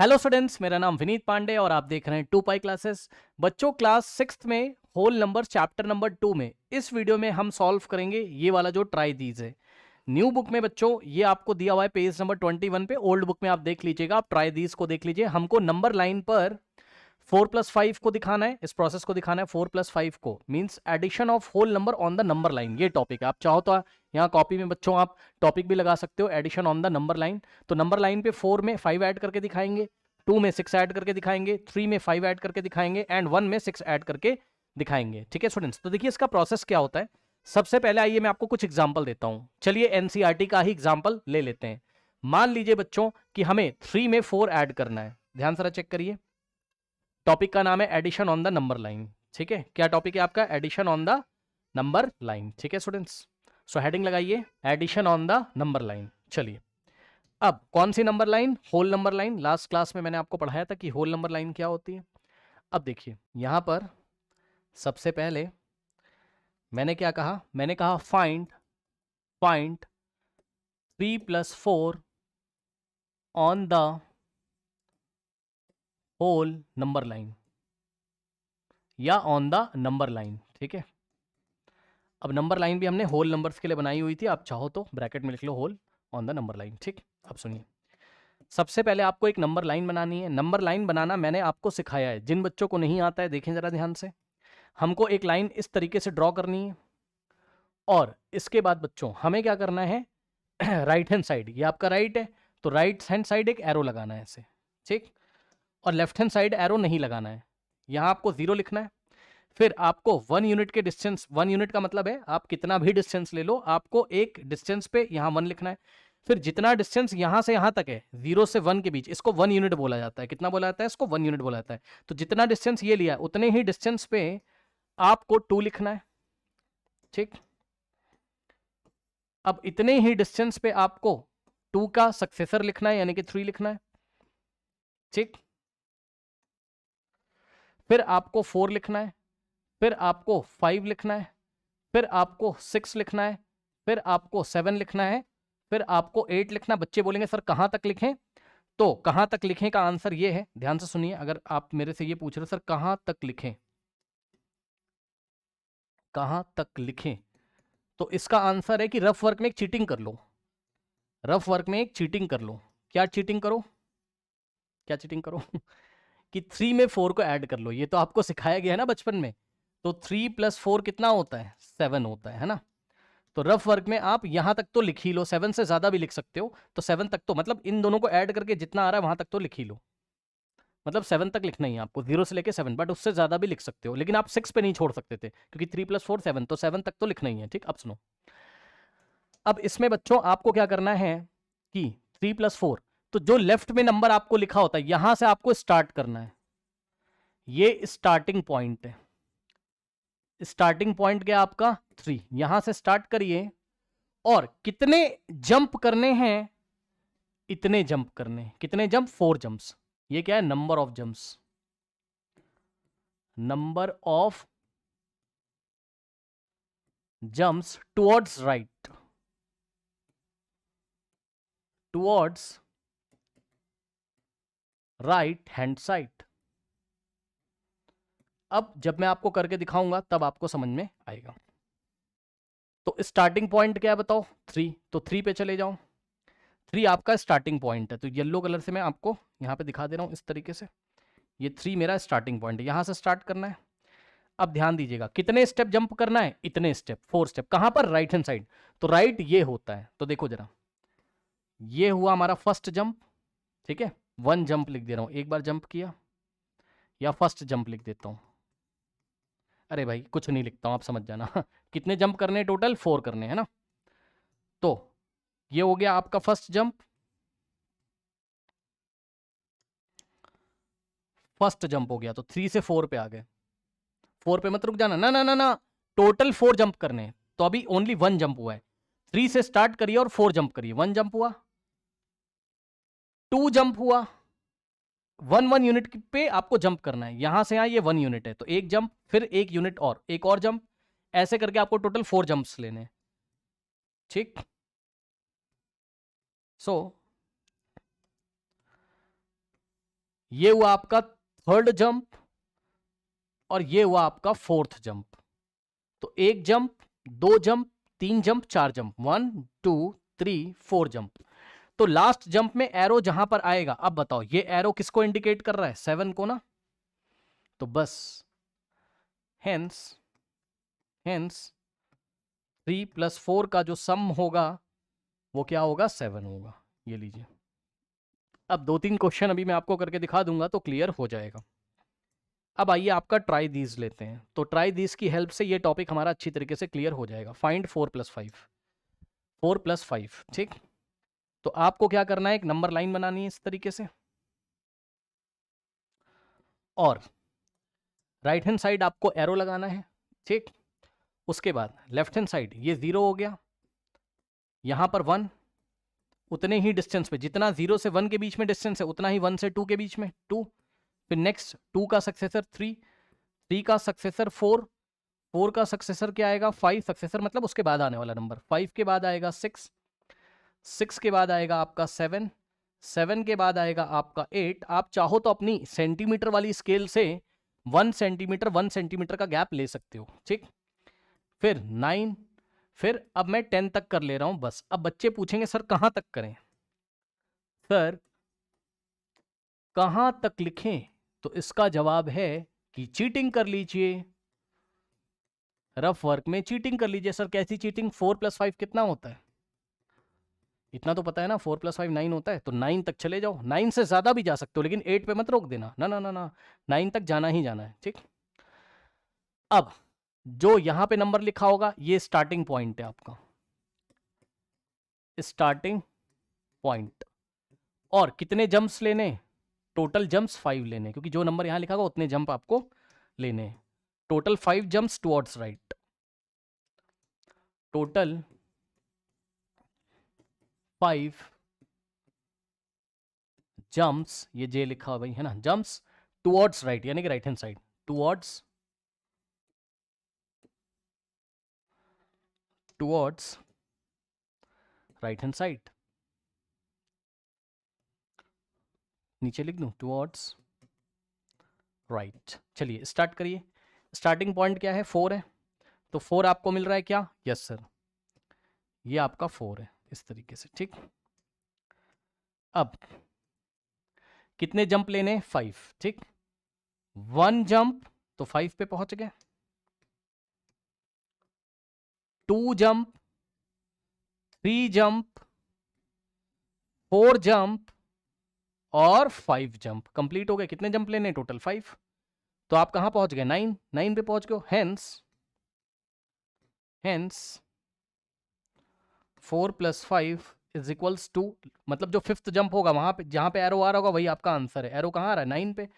Hello students, मेरा नाम विनीत पांडे और आप देख रहे हैं 2 पाई क्लासेस। बच्चों, क्लास 6th में होल नंबर चैप्टर नंबर 2 में इस वीडियो में हम सॉल्व करेंगे ये वाला जो ट्राई दीज है। न्यू बुक में बच्चों ये आपको दिया हुआ है पेज नंबर 21 पे। ओल्ड बुक में आप देख लीजिएगा, आप ट्राई दीज को देख लीजिए। हमको नंबर लाइन पर 4+5 को दिखाना है, इस प्रोसेस को दिखाना है। 4+5 को means addition of whole number on the number line, ये टॉपिक है। आप चाहो तो यहाँ कॉपी में बच्चों आप टॉपिक भी लगा सकते हो, addition on the number line. तो नंबर लाइन पे 4 में 5 ऐड करके दिखाएंगे, 2 में 6 ऐड करके दिखाएंगे, 3 में 5 ऐड करके दिखाएंगे एंड 1 में 6 ऐड करके दिखाएंगे। ठीक है स्टूडेंट्स, तो देखिए इसका प्रोसेस क्या होता है। सबसे पहले आइए मैं आपको कुछ एग्जाम्पल देता हूं। चलिए एनसीईआरटी का ही एग्जाम्पल ले लेते हैं। मान लीजिए बच्चों कि हमें 3 में 4 ऐड करना है। ध्यान से चेक करिए, टॉपिक का नाम है addition on the number line. ठीक है, क्या टॉपिक है आपका? Addition on the number line. ठीक है स्टूडेंट्स, सो हेडिंग लगाइए addition on the number line. चलिए, अब कौन सी number line? Whole number line. Last class में मैंने आपको पढ़ाया था कि होल नंबर लाइन क्या होती है। अब देखिए यहां पर सबसे पहले मैंने क्या कहा? मैंने कहा find 3+4 on the whole number line या ऑन द नंबर लाइन। ठीक है, अब नंबर लाइन भी हमने होल नंबर्स के लिए बनाई हुई थी, आप चाहो तो ब्रैकेट में लिख लो hole on the number line. ठीक, अब सुनिए, सबसे पहले आपको एक नंबर लाइन बनानी है। नंबर लाइन बनाना मैंने आपको सिखाया है। जिन बच्चों को नहीं आता है देखें जरा ध्यान से। हमको एक लाइन इस तरीके से ड्रॉ करनी है और इसके बाद बच्चों हमें क्या करना है राइट हैंड साइड, ये आपका राइट है तो राइट हैंड साइड एक एरो लगाना है ऐसे। ठीक, और लेफ्ट हैंड साइड एरो नहीं लगाना है। यहां आपको 0 लिखना है। फिर आपको 1 यूनिट के डिस्टेंस, 1 यूनिट का मतलब है आप कितना भी डिस्टेंस ले लो, आपको एक डिस्टेंस पे यहां 1 लिखना है। फिर जितना डिस्टेंस यहां से यहां तक है 0 से 1 के बीच, इसको 1 यूनिट बोला जाता है। कितना बोला जाता है इसको? 1 यूनिट बोला जाता है। तो जितना डिस्टेंस ये लिया उतने ही डिस्टेंस पे आपको 2 लिखना है। ठीक, अब इतने ही डिस्टेंस पे आपको 2 का सक्सेसर लिखना है यानी कि 3 लिखना है। ठीक, फिर आपको 4 लिखना है, फिर आपको 5 लिखना है, फिर आपको 6 लिखना है, फिर आपको 7 लिखना है, फिर आपको 8 लिखना। बच्चे बोलेंगे सर कहां तक लिखें? तो कहां तक लिखें का आंसर ये है, ध्यान से सुनिए। अगर आप मेरे से ये पूछ रहे हो सर कहां तक लिखें, कहां तक लिखें, तो इसका आंसर है कि रफ वर्क में एक चीटिंग कर लो। रफ वर्क में एक चीटिंग कर लो। क्या चीटिंग करो? क्या चीटिंग करो? कि 3 में 4 को ऐड कर लो। ये तो आपको सिखाया गया है ना बचपन में। तो 3+4 कितना होता है? 7 होता है ना। तो रफ वर्क में आप यहां तक तो लिख ही लो, 7 से ज्यादा भी लिख सकते हो। तो 7 तक तो मतलब इन दोनों को ऐड करके जितना आ रहा है वहां तक तो लिख ही लो। मतलब 7 तक लिखना ही है आपको, 0 से लेके 7, बट उससे ज्यादा भी लिख सकते हो। लेकिन आप 6 पे नहीं छोड़ सकते थे क्योंकि 3+4 7, तो 7 तक तो लिखना ही है। ठीक, अब सुनो। अब इसमें बच्चों आपको क्या करना है कि 3+4, तो जो लेफ्ट में नंबर आपको लिखा होता है यहां से आपको स्टार्ट करना है। ये स्टार्टिंग पॉइंट है। स्टार्टिंग पॉइंट क्या आपका? 3। यहां से स्टार्ट करिए और कितने जंप करने हैं? इतने जंप करने हैं। कितने जंप? 4 जंप्स। ये क्या है? Number of jumps. Number of jumps towards right, towards right hand side. अब जब मैं आपको करके दिखाऊंगा तब आपको समझ में आएगा। तो स्टार्टिंग पॉइंट क्या है बताओ? 3। तो 3 पे चले जाओ। 3 आपका स्टार्टिंग पॉइंट है, तो येलो कलर से मैं आपको यहां पे दिखा दे रहा हूं इस तरीके से। ये 3 मेरा स्टार्टिंग पॉइंट है, यहां से स्टार्ट करना है। अब ध्यान दीजिएगा कितने स्टेप जंप करना है? इतने स्टेप, 4 स्टेप। कहां पर? Right hand side. तो राइट ये होता है, तो देखो जरा, ये हुआ हमारा फर्स्ट जंप। ठीक है, 1 जंप लिख दे रहा हूं, एक बार जंप किया, या फर्स्ट जंप लिख देता हूं। अरे भाई कुछ नहीं लिखता हूं, आप समझ जाना कितने जंप करने हैं टोटल? 4 करने हैं ना। तो ये हो गया आपका फर्स्ट जंप। फर्स्ट जंप हो गया, तो 3 से 4 पे आ गए। 4 पे मत रुक जाना, ना ना ना ना, टोटल 4 जंप करने हैं। तो अभी ओनली 1 जंप हुआ है। 3 से स्टार्ट करिए और 4 जंप करिए। 1 जंप हुआ, 2 जंप हुआ। 1 यूनिट पे आपको जंप करना है। यहां से यहां ये 1 यूनिट है, तो एक जंप, फिर 1 यूनिट और, एक और जंप, ऐसे करके आपको टोटल 4 जंप्स लेने हैं। ठीक, सो ये हुआ आपका थर्ड जंप और ये हुआ आपका फोर्थ जंप। तो एक जंप, दो जंप, तीन जंप, चार जंप, 1 2 3 4 जंप। तो लास्ट जंप में एरो जहां पर आएगा, अब बताओ ये एरो किसको इंडिकेट कर रहा है? 7 को ना। तो बस हेंस 3 + 4 का जो सम होगा वो क्या होगा? 7 होगा। ये लीजिए। अब 2-3 क्वेश्चन अभी मैं आपको करके दिखा दूंगा तो क्लियर हो जाएगा। अब आइए आपका ट्राई दीज लेते हैं। तो ट्राई दीज की हेल्प से ये टॉपिक हमारा अच्छी तरीके से क्लियर हो जाएगा। फाइंड 4 + 5, 4 + 5, ठीक। तो आपको क्या करना है, एक नंबर लाइन बनानी है इस तरीके से, और राइट हैंड साइड आपको एरो लगाना है, ठीक। उसके बाद लेफ्ट हैंड साइड ये 0 हो गया, यहां पर 1, उतने ही डिस्टेंस पे, जितना 0 से 1 के बीच में डिस्टेंस है उतना ही 1 से 2 के बीच में 2। फिर नेक्स्ट 2 का सक्सेसर 3, 3 का सक्सेसर 4, 4 का सक्सेसर क्या आएगा? 5, सक्सेसर मतलब उसके बाद आने वाला नंबर। 5 के बाद आएगा 6, 6 के बाद आएगा आपका 7, 7 के बाद आएगा आपका 8। आप चाहो तो अपनी सेंटीमीटर वाली स्केल से 1 सेंटीमीटर 1 सेंटीमीटर का गैप ले सकते हो, ठीक। फिर 9, फिर अब मैं 10 तक कर ले रहा हूं बस। अब बच्चे पूछेंगे सर कहां तक करें, सर कहां तक लिखें? तो इसका जवाब है कि चीटिंग कर लीजिए, रफ वर्क में चीटिंग कर लीजिए। सर कैसी चीटिंग? 4 + 5 कितना होता है? इतना तो पता है ना, 4 + 5 9 होता है। तो 9 तक चले जाओ, 9 से ज्यादा भी जा सकते हो लेकिन 8 पे मत रोक देना, ना ना ना ना, 9 तक जाना ही जाना है, ठीक। अब जो यहां पे नंबर लिखा होगा ये स्टार्टिंग पॉइंट है आपका, स्टार्टिंग पॉइंट। और कितने जंप्स लेने? टोटल जंप्स 5 लेने, क्योंकि जो नंबर यहां लिखा होगा उतने जंप आपको लेने। Total 5 jumps towards right, total 5 jumps, ये जे लिखा हुआ भाई है ना, जंप्स टुवर्ड्स राइट यानी कि right hand side, towards right hand side. नीचे लिख दूं टुवर्ड्स राइट। चलिए स्टार्ट करिए। स्टार्टिंग पॉइंट क्या है? 4 है, तो 4 आपको मिल रहा है क्या? यस सर, ये आपका 4 है, इस तरीके से, ठीक। अब कितने जंप लेने? 5, ठीक। 1 जंप तो 5 पे पहुंच गए, 2 जंप, 3 जंप, 4 जंप और 5 जंप कंप्लीट हो गए। कितने जंप लेने? टोटल 5। तो आप कहां पहुंच गए? 9, 9 पे पहुंच गए। हेंस 4 + 5 = 2, मतलब जो फिफ्थ जंप होगा वहां पे जहां पे एरो आ रहा होगा वही आपका आंसर है। एरो कहां आ रहा है? 9 पे,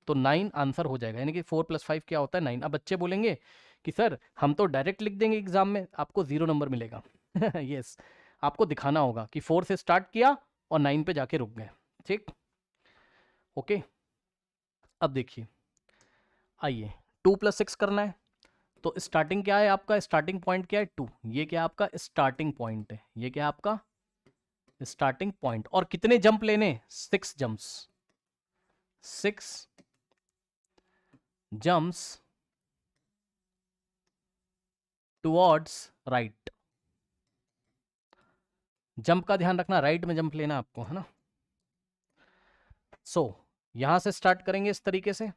तो 9 आंसर हो जाएगा, यानी कि 4 + 5 क्या होता है? 9। अब बच्चे बोलेंगे कि सर हम तो डायरेक्ट लिख देंगे एग्जाम में, आपको 0 नंबर मिलेगा। यस, आपको दिखाना होगा कि 4 से स्टार्ट किया और 9 पे जाके रुक गए, ठीक। ओके, अब देखिए, आइए 2 + 6 करना है। तो स्टार्टिंग क्या है आपका? स्टार्टिंग पॉइंट क्या है? 2। ये क्या आपका स्टार्टिंग पॉइंट है, ये क्या आपका स्टार्टिंग पॉइंट। और कितने जंप लेने? 6 jumps, 6 jumps towards right. Jump का ध्यान रखना, राइट में जंप लेना आपको, है ना। सो यहां से स्टार्ट करेंगे इस तरीके से,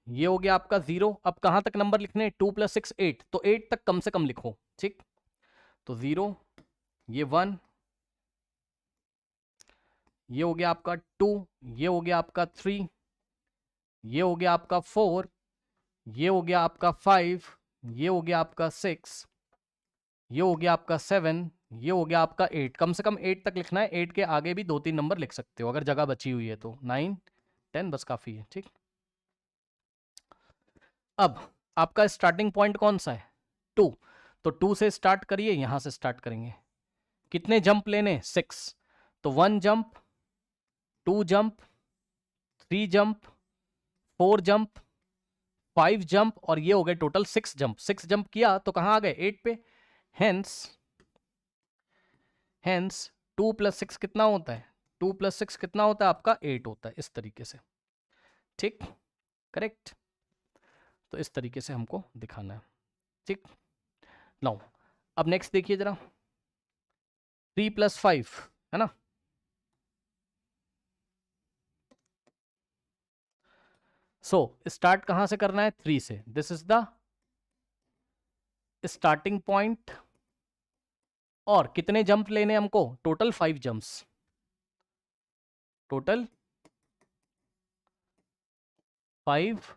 ये हो गया आपका 0। अब कहां तक नंबर लिखने? 2 + 6 8, तो 8 तक कम से कम लिखो, ठीक। तो 0, ये 1, ये हो गया आपका 2, ये हो गया आपका 3, ये हो गया आपका 4, ये हो गया आपका 5, ये हो गया आपका 6, ये हो गया आपका 7, ये हो गया आपका 8। कम से कम 8 तक लिखना है, 8 के आगे भी 2-3 नंबर लिख सकते हो अगर जगह बची हुई है तो। 9 10 बस काफी है, ठीक। अब आपका स्टार्टिंग पॉइंट कौन सा है? 2। तो 2 से स्टार्ट करिए, यहां से स्टार्ट करेंगे। कितने जंप लेने? 6। तो 1 jump, 2 jump, 3 jump, 4 jump, 5 jump और ये हो गए टोटल 6 जंप। 6 जंप किया तो कहां आ गए? 8 पे। हेंस 2 + 6 कितना होता है? 2 + 6 कितना होता है आपका 8 होता है, इस तरीके से, ठीक, करेक्ट। तो इस तरीके से हमको दिखाना है, ठीक। नाउ अब नेक्स्ट देखिए जरा, 3 + 5 है ना। सो स्टार्ट कहां से करना है, 3 से। This is the starting point. और कितने जंप लेने हमको, total 5 jumps, total 5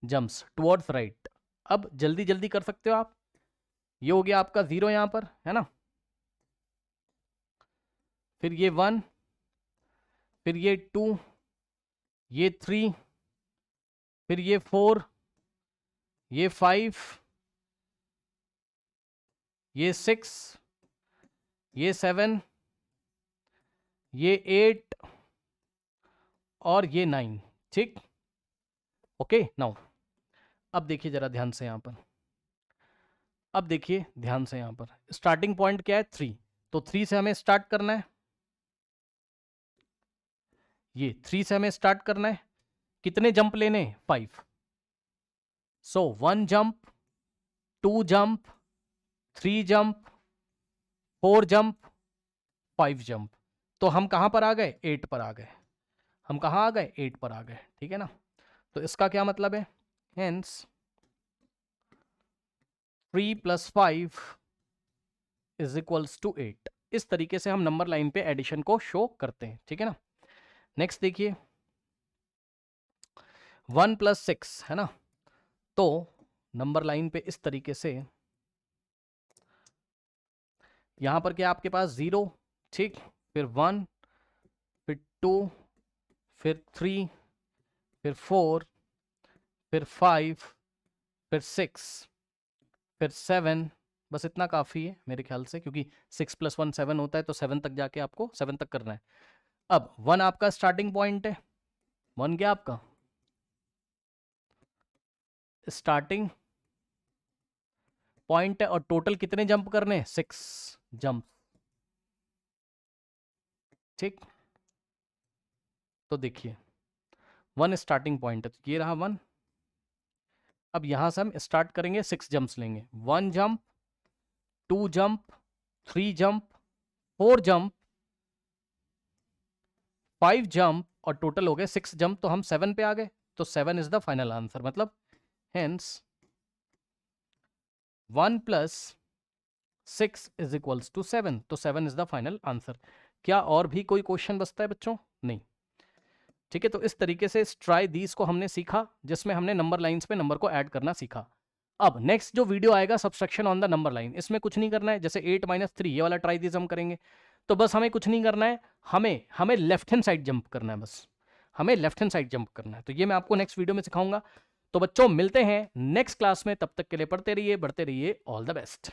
jumps towards right. अब जल्दी जल्दी कर सकते हो आप। ये हो गया आपका 0 यहां पर, है ना। फिर ये 1, फिर ये 2, ये 3, फिर ये 4, ये 5, ये 6, ये 7, ये 8 और ये 9, ठीक। ओके नाउ अब देखिए जरा ध्यान से यहां पर, अब देखिए ध्यान से यहां पर, स्टार्टिंग पॉइंट क्या है 3, तो 3 से हमें स्टार्ट करना है, ये 3 से हमें स्टार्ट करना है। कितने जंप लेने, 5। सो 1 jump, 2 jump, 3 jump, 4 jump, 5 jump. तो हम कहां पर आ गए, 8 पर आ गए। हम कहां आ गए, 8 पर आ गए, ठीक है ना। तो इसका क्या मतलब है, हेंस 3 + 5 = 8। इस तरीके से हम नंबर लाइन पे एडिशन को शो करते हैं, ठीक है ना। नेक्स्ट देखिए 1 + 6 है ना। तो नंबर लाइन पे इस तरीके से, यहां पर क्या आपके पास 0, ठीक, फिर 1, फिर 2, फिर 3, फिर 4, फिर 5, फिर 6, फिर 7। बस इतना काफ़ी है मेरे ख्याल से, क्योंकि 6 + 1 7 होता है, तो 7 तक जाके आपको 7 तक करना है। अब 1 आपका स्टार्टिंग पॉइंट है, 1 क्या आपका स्टार्टिंग पॉइंट है, और टोटल कितने जंप करने हैं, 6 जंप, ठीक। तो देखिए 1 स्टार्टिंग पॉइंट है, तो ये रहा 1। अब यहां से हम स्टार्ट करेंगे, 6 जंप्स लेंगे, 1 jump, 2 jump, 3 jump, 4 jump, 5 jump, और टोटल हो गए 6 जंप। तो हम 7 पे आ गए, तो 7 इज द फाइनल आंसर। मतलब हेंस 1 + 6 = 7। तो 7 इज द फाइनल आंसर। क्या और भी कोई क्वेश्चन बचता है बच्चों, नहीं, ठीक है। तो इस तरीके से ट्राई दीज को हमने सीखा, जिसमें हमने नंबर लाइंस पे नंबर को ऐड करना सीखा। अब नेक्स्ट जो वीडियो आएगा, subtraction on the number line, इसमें कुछ नहीं करना है। जैसे 8 - 3 ये वाला ट्राई दीज हम करेंगे, तो बस हमें कुछ नहीं करना है, हमें लेफ्ट हैंड साइड जंप करना है, बस हमें लेफ्ट हैंड साइड जंप करना है। तो ये मैं आपको नेक्स्ट वीडियो में सिखाऊंगा। तो बच्चों मिलते हैं नेक्स्ट क्लास में, तब तक के लिए पढ़ते रहिए, बढ़ते रहिए, ऑल द बेस्ट।